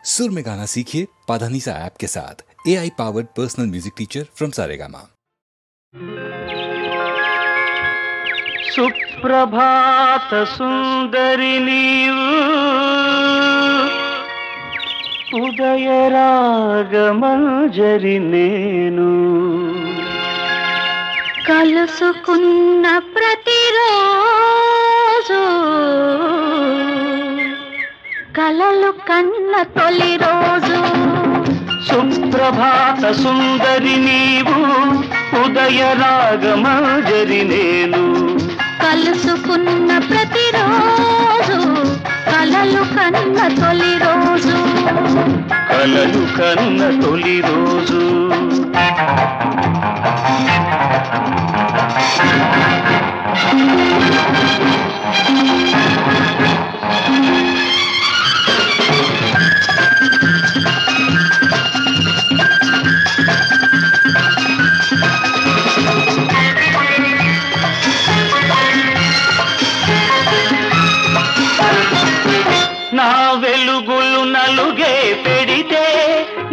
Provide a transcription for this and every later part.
सुर में गाना सीखिए पाधानीसा ऐप के साथ। AI powered personal music teacher from Saregama. सुप्रभात सुंदरी नीवु उदय रागमंजरी नेनु కలుసుకున్న ప్రతిరోజు కలలు కన్న తొలి రోజు. సుప్రభాత సుందరి నీవు ఉదయ రాగమంజరి నేను కలుసుకున్న ప్రతిరోజు కలలు కన్న తొలి రోజు. కలలు కన్న తొలి రోజు. నా వెలుగులు నలుగే పెడితే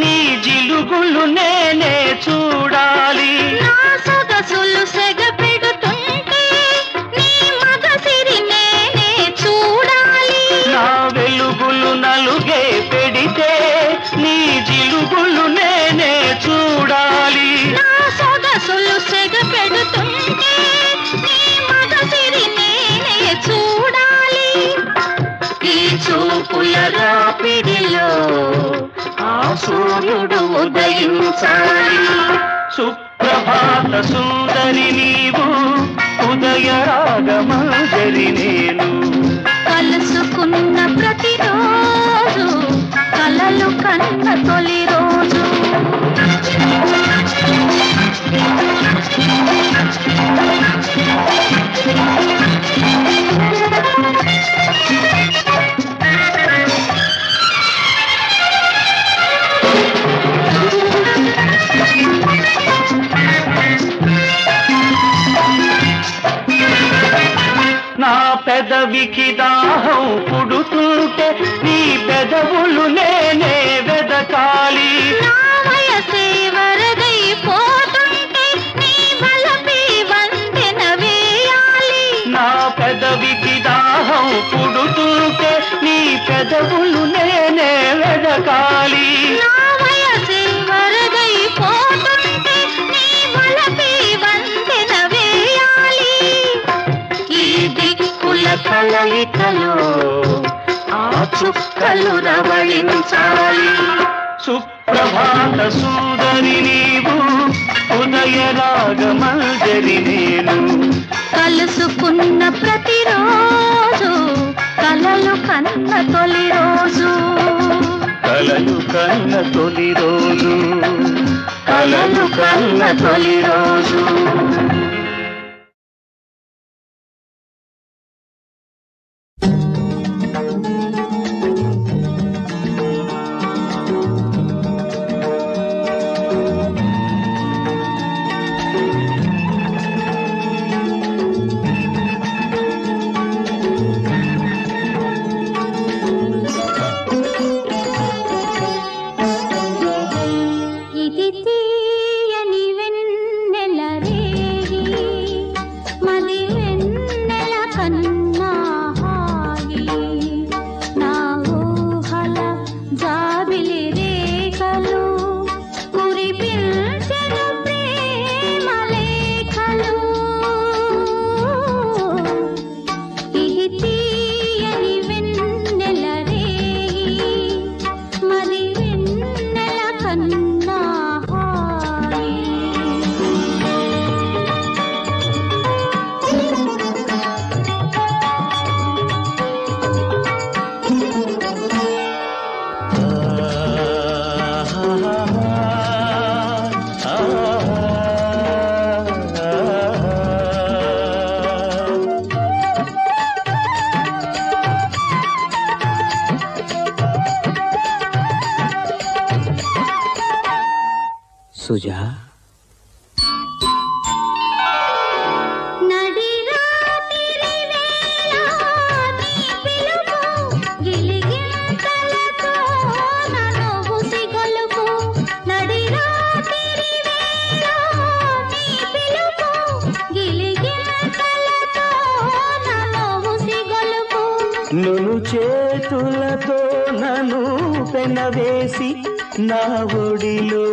నీ జిలుగులు నేనే చూడాలి. నా సొగసులు సెగ పెడుతుంటే నీ మగసిరి నేనే చూడాలి. నా వెలుగులు నలుగే పెడితే నీ జిలుగులు నేనే చూడాలి. నా సొగసులు సెగ పెడుతుంటే నీ మగసిరి నేనే చూడాలి. ఈ చూపుల రాపిడిలో ఆ సూర్యుడు ఉదయించాలి. సుప్రభాత సుందరి నీవు ఉదయ రాగమంజరి నేను కలుసుకున్న ప్రతిరోజు కలలు కన్న తొలి రోజు. నా పెదవికి దాహం పుడుతుంటే నీ పెదవులు నేనే వెదకాలి. నా వయసే వరదైపోతుంటే నీ బలపై వంతెన వేయాలి. నా పెదవికి దాహం పుడుతుంటే నీ పెదవులు నేనే వెదకాలి. నా వయసే వరదైపోతుంటే నీ బలపై వంతెన వేయాలి. ఈ దిక్కుల కలయికలో ఆ చుక్కలు రవళించాలి. సుప్రభాత సుందరి నీవు ఉదయ రాగమంజరి నేను కలుసుకున్న ప్రతిరోజు కలలు కన్న తొలి రోజు. కలలు కన్న తొలి రోజు. కలలు కన్న తొలి రోజు. ఇది తీయని వెన్నెల రేగి మది వెన్నెల కన్నా హాగి నా ఊహల జాబిలి రేఖలు కురిపించెను ప్రేమ లేఖలు. ఇది తీయని వెన్నెల రేగి మది వెన్నెల కన్నా హాయి. సుజా నడి రాత్రి వేళ నీ పిలుపు గిలిగింతలతో నును చేతులతో నన్ను పెనవేసి నా ఒడిలో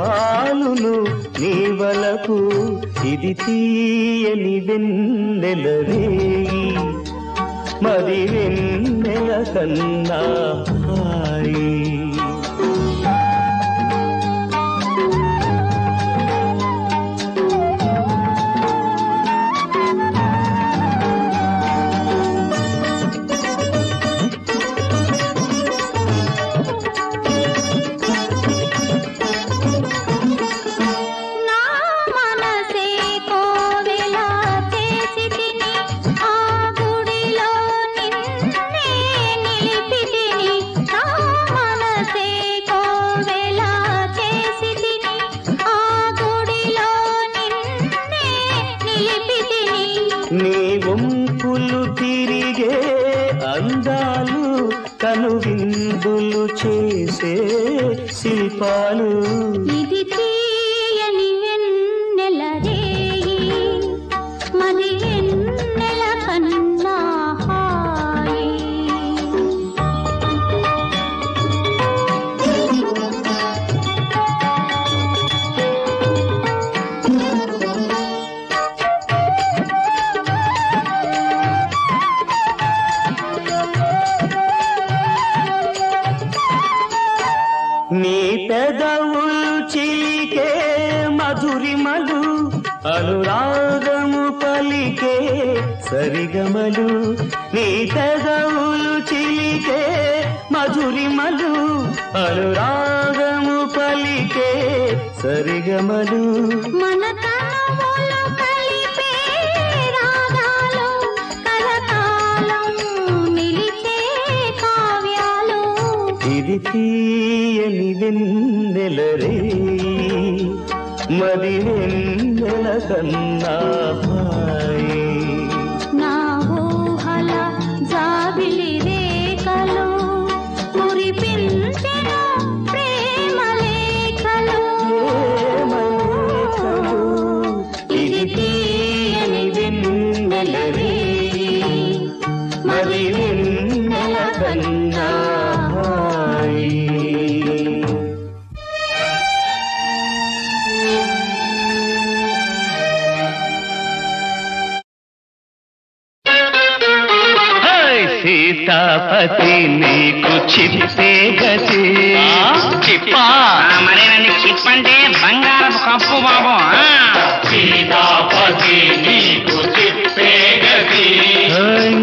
ఆలును నీ వలకు ఇది తీయని వెన్నెల రేయి మరి వెన్నెల కన్నా హాయి నీ వంపులు తిరిగే అందాలు కను విందులు చేసే శిల్పాలు ఇది తీయని వెన్నెల రేయి మరి వెన్నెల కన్నా హాయి నీ పెదవులు చిలికే మధురిమలు అనురాగము పలికే సరిగమలు నీ పెదవులు చిలికే మధురిమలు అనురాగము పలికే సరిగమలు మన తనువులు కలిపే రాగాలు కలకాలం నిలిచే కావ్యాలు ఇది తీయని వెన్నెల రేయి మరి వెన్నెల కన్నా హాయి నా ఊహల జాబిలి రేఖలు మురిపించెను ప్రేమ లేఖలు ఇది తీయని వెన్నెల రేయి మరి వెన్నెల కన్నా హాయి సీతాపతి నీకు చిప్పే గతి చిప్పా మరేనండి చిప్ అంటే బంగారపు కప్పు బాబు సీతాపతి నీకు చిప్పే గతి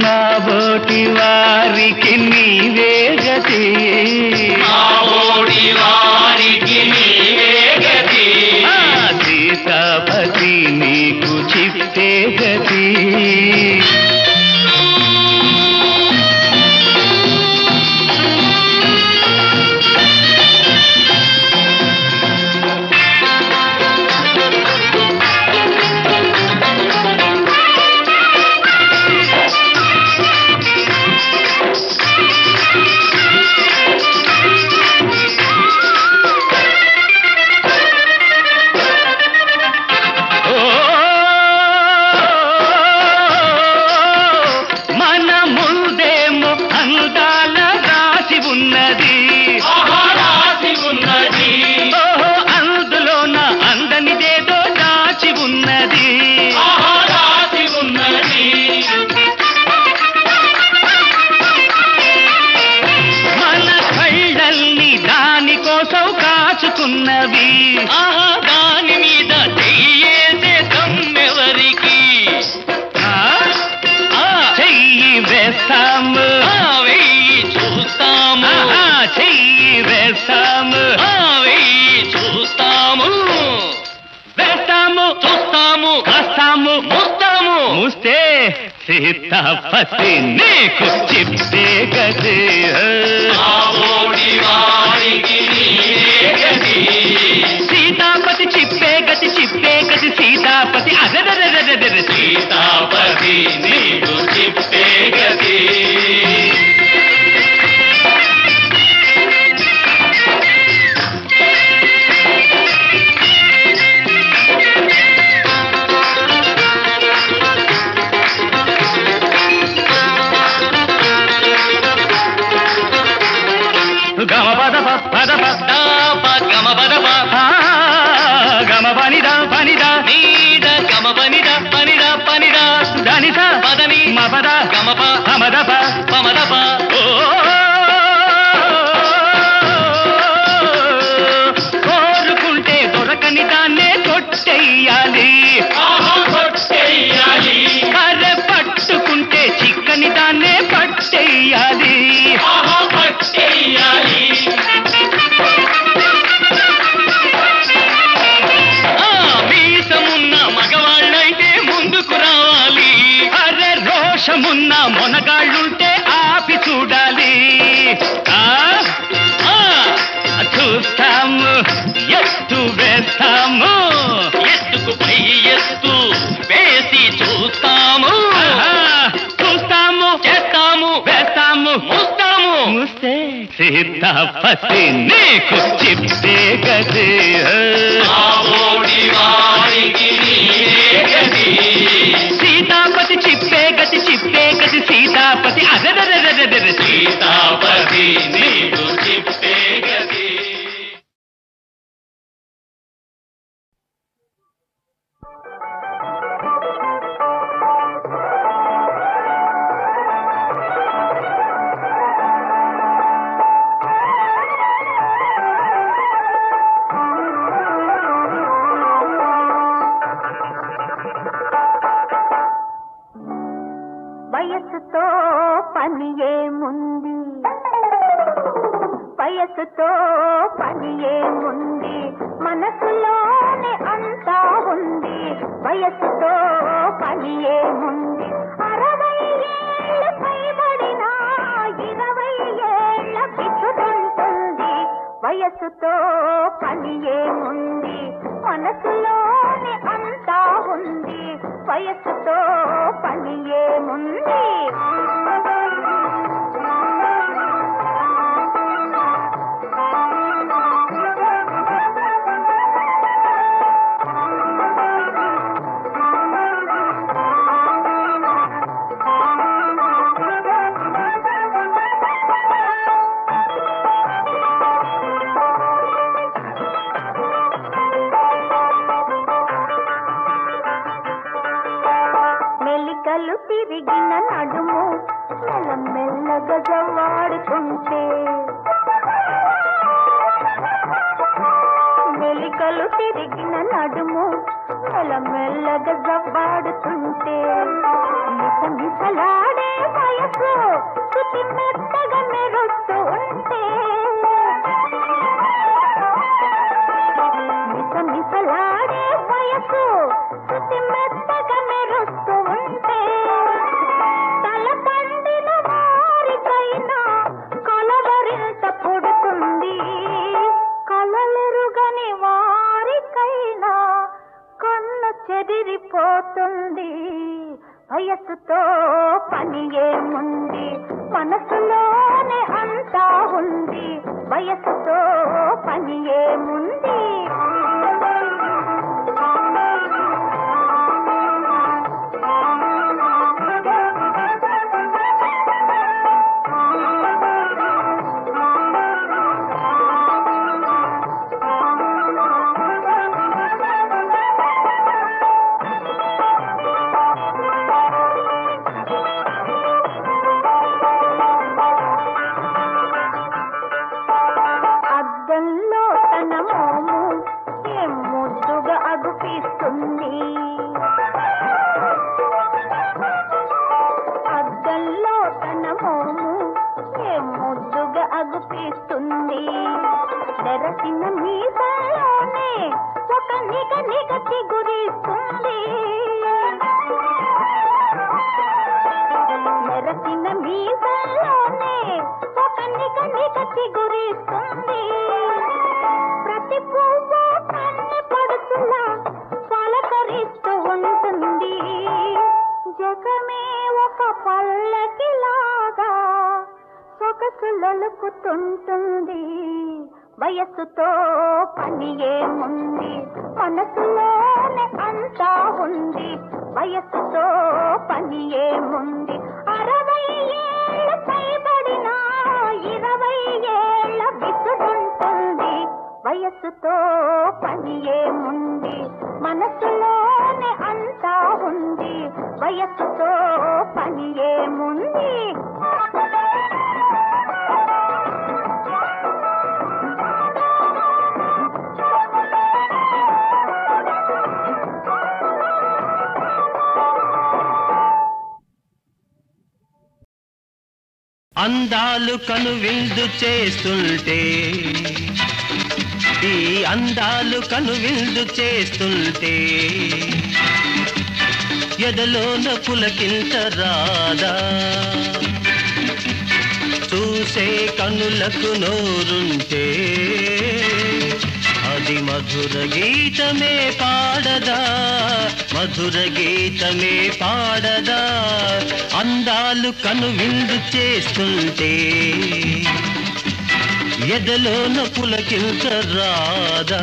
నా బోటి వారికి నీవే గతి నా బోటి వారికి నీవే గతి సీతాపతి నీకు చిప్పే గతి కాచుకున్నవి దాని మీద చెయ్యేసే దమ్మెవరికి చెయ్యి వేస్తాము వెయ్యి చూస్తాము చెయ్యి వేస్తాము వెయ్యి చూస్తాము వేస్తాము చూస్తాము వస్తాము ముస్తాము ముస్తే సీతాపతి నీకు చిప్పే గతి సీతాపతి చిప్పే గతి సీతాపతి అదరదరదర సీతాపతి నీకు చిప్పే గతి గమ పద పద గమ పద గమ పనిదా పనిదా నీద గమ పనిదా పనిదా పనిదా ధనిత పదని మపద గమ పమదప పమదప కోరుకుంటే దొరకని దాన్నే కొట్టెయ్యాలి కర్రె పట్టుకుంటే చిక్కని దాన్నే పట్టెయ్యాలి మీసమున్న మగవాళ్ళైతే ముందుకు రావాలి అరే రోషమున్న మొనగాళ్ళుంటే ఆపి చూడాలి చూస్తాము ఎత్తు వేస్తాము ఎత్తుకు పై ఎత్తు వేసి చూస్తాము చూస్తాము చేస్తాము వేస్తాము మూస్తాము మూస్తే సీతాపతి నీకు చిప్పే గది సీతాపతి చిప్పే గతి చిప్పే గతి సీతాపతి అదరదరదర సీతాపతి నీకు చిప్పే గతి. వయసుతో పని ఏముంది వయసుతో పని ఏముంది మనసులోనే అంతా ఉంది వయసుతో పని ఏముంది 60 ఏళ్ళు పైబడినా 20 ఏళ్ళ పిచ్చుతుంటుంది వయసుతో పని ఏముంది మనసులోనే అంతా ఉంది వయసుతో పని ఏముంది మెలికలు తిరిగిన నడుము మెల్లమెల్లగా జవాడుతుంటే మెలికలు తిరిగిన నడుము మెల్లమెల్లగా జవాడుతుంటే మిసమిసలాడే వయసు శృతి మెత్తగా మెరుస్తూ ఉంటే మిసమిసలాడే వయసు శృతి మెత్తగా మెరుస్తూ ఉంటే తల పండిన వారికైనా కలవరింత పుడుతుంది కలలెరుగని వారికైనా కన్ను చెదిరిపోతుంది వయసుతో పని ఏముంది మనసులోనే అంతా ఉంది వయసుతో పని ఏముంది అద్దంలో తన మోము ఏం ముద్దుగా అగుపిస్తుంది అద్దంలో తన మోము ఏం ముద్దుగా అగుపిస్తుంది నెరసిన మీసాలోనే ఒక నిగ నిగ చిగురిస్తుంది నెరసిన మీసాలోనే ఒక నిగ నిగ చిగురిస్తుంది ప్రతి పువ్వు కన్ను పడుతున్నా పలకరిస్తూ ఉంటుంది జగమే ఒక పల్లకిలాగా సొగసులొలుకుతుంటుంది వయసుతో పని ఏముంది మనసులోనే అంతా ఉంది వయసుతో పని ఏముంది 60 ఏళ్ళు పైబడినా 20 ఏళ్ళ వయస్సుతో పని ఏముంది మనసులోనే అంతా ఉంది వయస్సుతో పని ఏముంది అందాలు కనువిందు చేస్తుంటే ఈ అందాలు కనువిందు చేస్తుంటే ఎదలోన పులకింత రాదా చూసే కనులకు నోరుంటే అది మధుర గీతమే పాడదా మధుర గీతమే పాడదా అందాలు కనువిందు చేస్తుంటే ఎదలోన పులకింత రాదా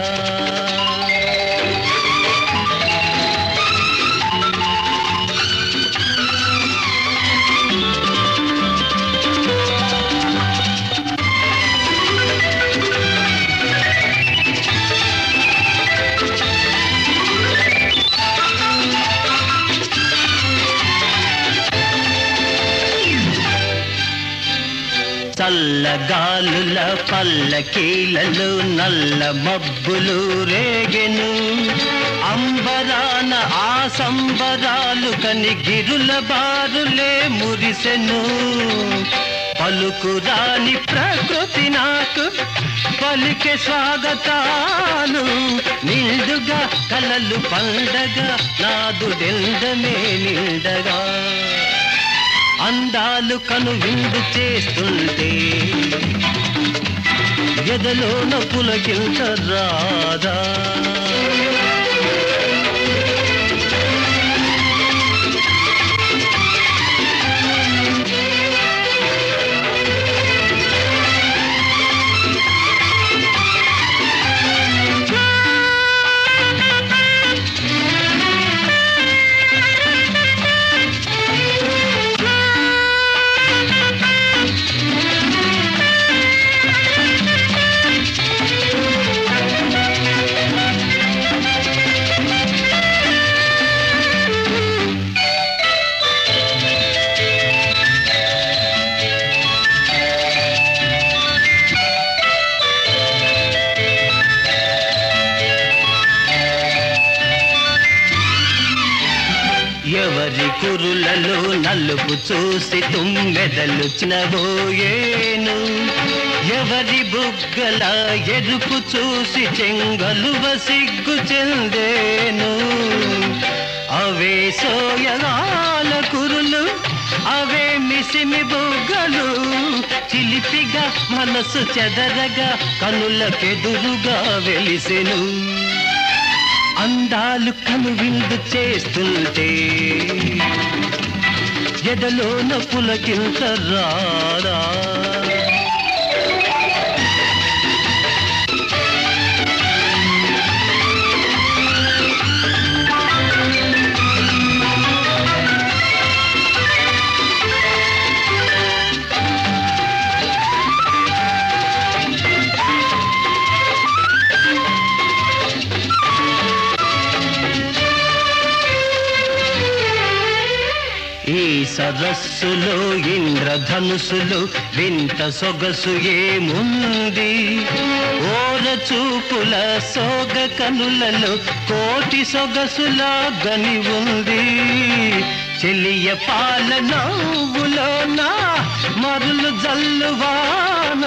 చల్లగాలుల పల్లకీలలో నల్ల మబ్బులు రేగెను అంబరాన ఆ సంబరాలు కని గిరుల బారులే మురిసెను పలుకురాని ప్రకృతి నాకు పలికే స్వాగతాలు నిండుగా కలలు పండగ నాదు డెందమే నిండగా అందాలు కనువిందు చేస్తుంటే ఎదలోన పులకింత రాదా ఎవరి కురులలో నలుపు చూసి తుమ్మెదలు చినబోయేను ఎవరి బుగ్గల ఎరుపు చూసి చెంగలువ సిగ్గు చెందేను అవే సోయగాల కురులు అవే మిసిమి బుగ్గలు చిలిపిగా మనసు చెదరగా కనులకెదురుగా వెలిసెను అందాలు కనువిందు చేస్తుంటే ఎదలోన పులకింత రాదా ఈ సరస్సులో ఇంద్రధనుసులు వింత సొగసు ఏముంది ఓర చూపుల సోగ కనులలో కోటి సొగసులా గని ఉంది చెలియ పాల నవ్వులోన మరులు జల్లువాన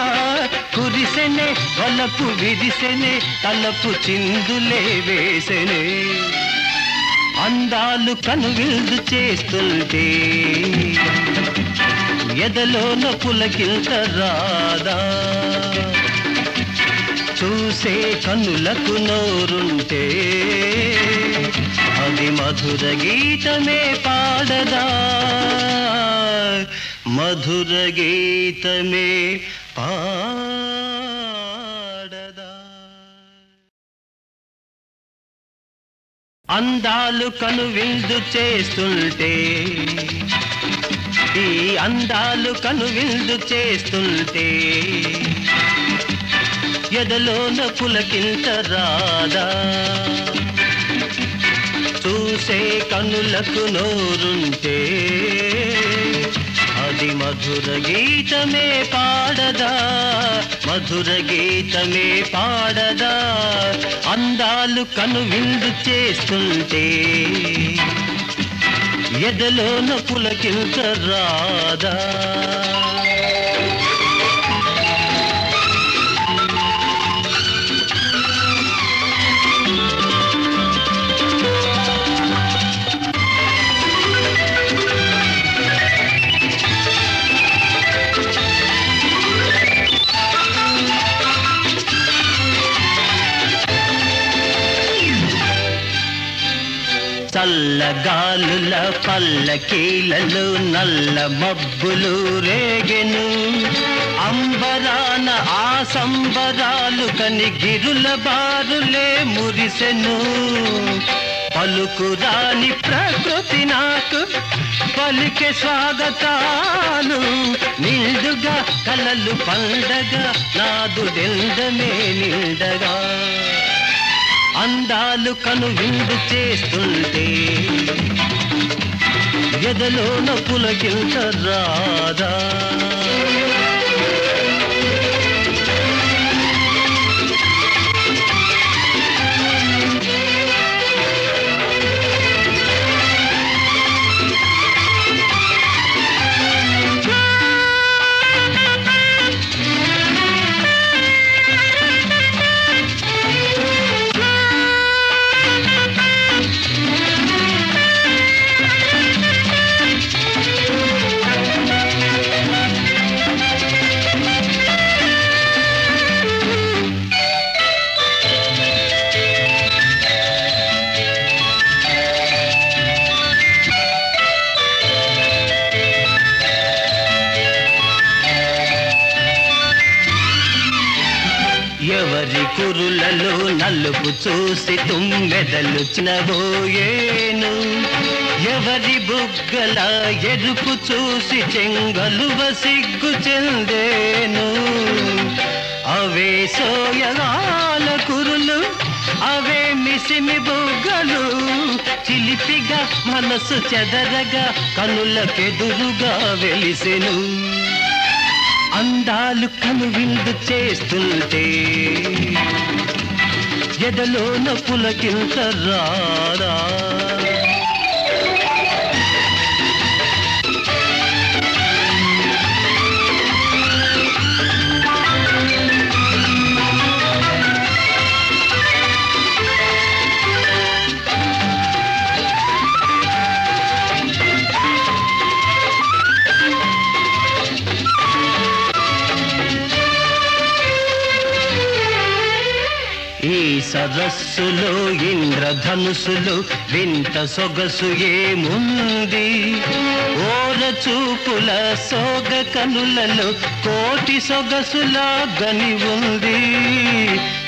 కురిసెనే వలపు విరిసెనే తలపు చిందులే వేసెనే అందాలు కనువిందు చేస్తుంటే ఎదలోన పులకింత రాదా చూసే కనులకు నోరుంటే అది మధుర గీతమే పాడదా మధుర గీతమే పాడదా అందాలు కనువిందు చేస్తుంటే ఈ అందాలు కనువిందు చేస్తుంటే ఎదలోన పులకింత రాదా చూసే కనులకు నోరుంటే అది మధుర గీతమే పాడదా మధుర గీతమే పాడదా అందాలు కను విందు చేస్తుంటే ఎదలోన పులకింత రాదా చల్లగాలుల పల్లకీలలో నల్ల మబ్బులు రేగెను అంబరాన ఆ సంబరాలు కని గిరుల బారులే మురిసెను పలుకురాని ప్రకృతి నాకు పలికే స్వాగతాలు నిండుగా కలలు పండగ నాదుడెందమే నిండగా అందాలు కను విందు చేస్తుంటే ఎదలోన పులకింత రాదా ఎవరి కురులలో నలుపు చూసి తుమ్మెదలు చినబోయేను ఎవరి బుగ్గల ఎరుపు చూసి చెంగలువ సిగ్గు చెందేను అవే సోయగాల కురులు అవే మిసిమి బుగ్గలు చిలిపిగా మనసు చెదరగా కనులకెదురుగా వెలిసెను అందాలు కను విందు చేస్తుంటే ఎదలోన పులకింత రాదా ఈ సరస్సులో ఇంద్రధనుసులు వింత సొగసు ఏముంది ఓర చూపుల సోగ కనులలో కోటి సొగసులా గని ఉంది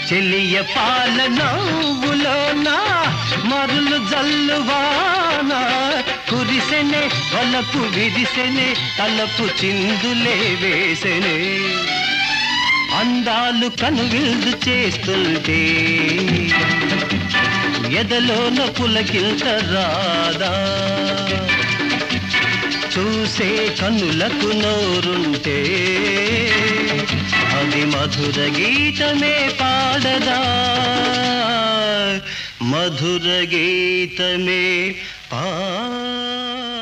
చెలియ పాల నవ్వులోన మరులు జల్లువాన కురిసెనే వలపు విరిసెనే తలపు చిందులే వేసెనే అందాలు కను విందు చేస్తుంటే ఎదలోన పులకింత రాదా చూసే కనులకు నోరుంటే అది మధుర గీతమే పాడదా మధుర గీతమే పాడదా